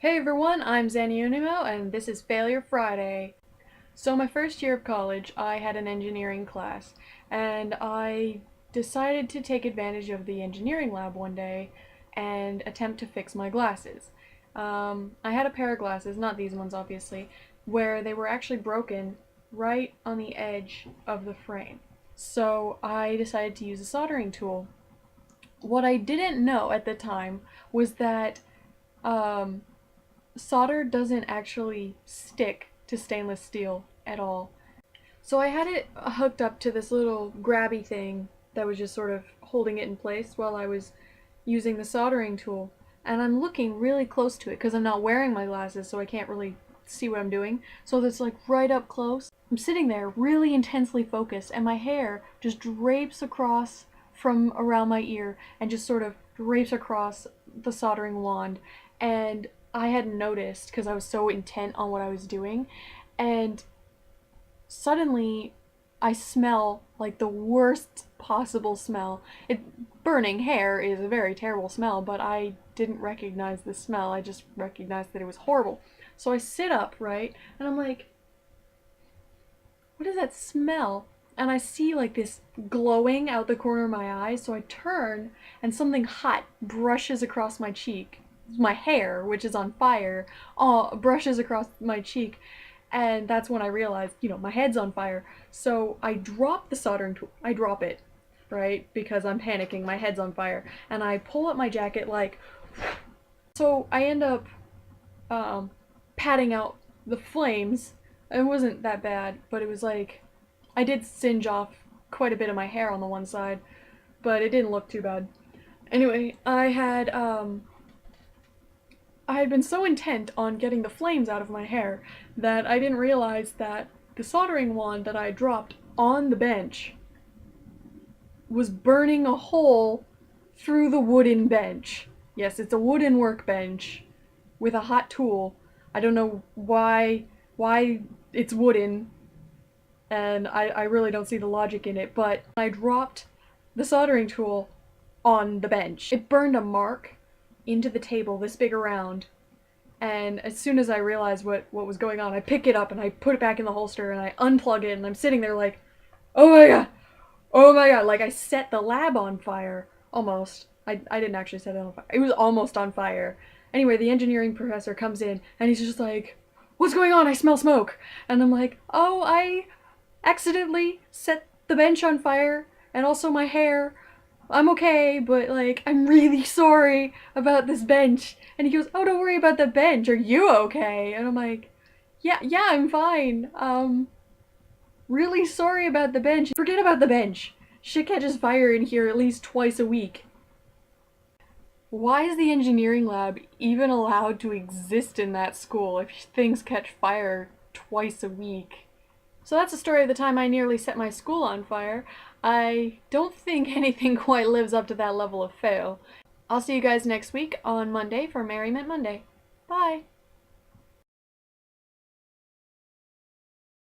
Hey everyone, I'm Zanyunimo and this is Failure Friday. So my first year of college, I had an engineering class and I decided to take advantage of the engineering lab one day and attempt to fix my glasses. I had a pair of glasses, not these ones obviously, where they were actually broken right on the edge of the frame. So I decided to use a soldering tool. What I didn't know at the time was that um, solder doesn't actually stick to stainless steel at all. So I had it hooked up to this little grabby thing that was just sort of holding it in place while I was using the soldering tool. And I'm looking really close to it because I'm not wearing my glasses, so I can't really see what I'm doing. So that's like right up close. I'm sitting there really intensely focused, and my hair just drapes across from around my ear and just sort of drapes across the soldering wand. And I hadn't noticed because I was so intent on what I was doing. And suddenly I smell like the worst possible smell. Burning hair is a very terrible smell, but I didn't recognize the smell. I just recognized that it was horrible. So I sit up, right? And I'm like, what is that smell? And I see like this glowing out the corner of my eye, so I turn and something hot brushes across my cheek. My hair, which is on fire, brushes across my cheek, and that's when I realized, my head's on fire. So I drop the soldering tool. I drop it, right? Because I'm panicking, my head's on fire. And I pull up my jacket so I end up patting out the flames. It wasn't that bad, but it was like, I did singe off quite a bit of my hair on the one side, but it didn't look too bad. Anyway, I had been so intent on getting the flames out of my hair that I didn't realize that the soldering wand that I dropped on the bench was burning a hole through the wooden bench. Yes, it's a wooden workbench with a hot tool. I don't know why it's wooden, and I really don't see the logic in it, but I dropped the soldering tool on the bench. It burned a mark into the table this big around, and as soon as I realized what was going on, I pick it up and I put it back in the holster and I unplug it, and I'm sitting there like, oh my god, oh my god, like I set the lab on fire, almost. I didn't actually set it on fire. It was almost on fire. Anyway, the engineering professor comes in and he's just like, what's going on? I smell smoke. And I'm like, oh, I accidentally set the bench on fire and also my hair. I'm okay, but like, I'm really sorry about this bench. And he goes, oh, don't worry about the bench. Are you okay? And I'm like, yeah, I'm fine. Really sorry about the bench. Forget about the bench. Shit catches fire in here at least twice a week. Why is the engineering lab even allowed to exist in that school if things catch fire twice a week? So that's the story of the time I nearly set my school on fire. I don't think anything quite lives up to that level of fail. I'll see you guys next week on Monday for Merriment Monday. Bye!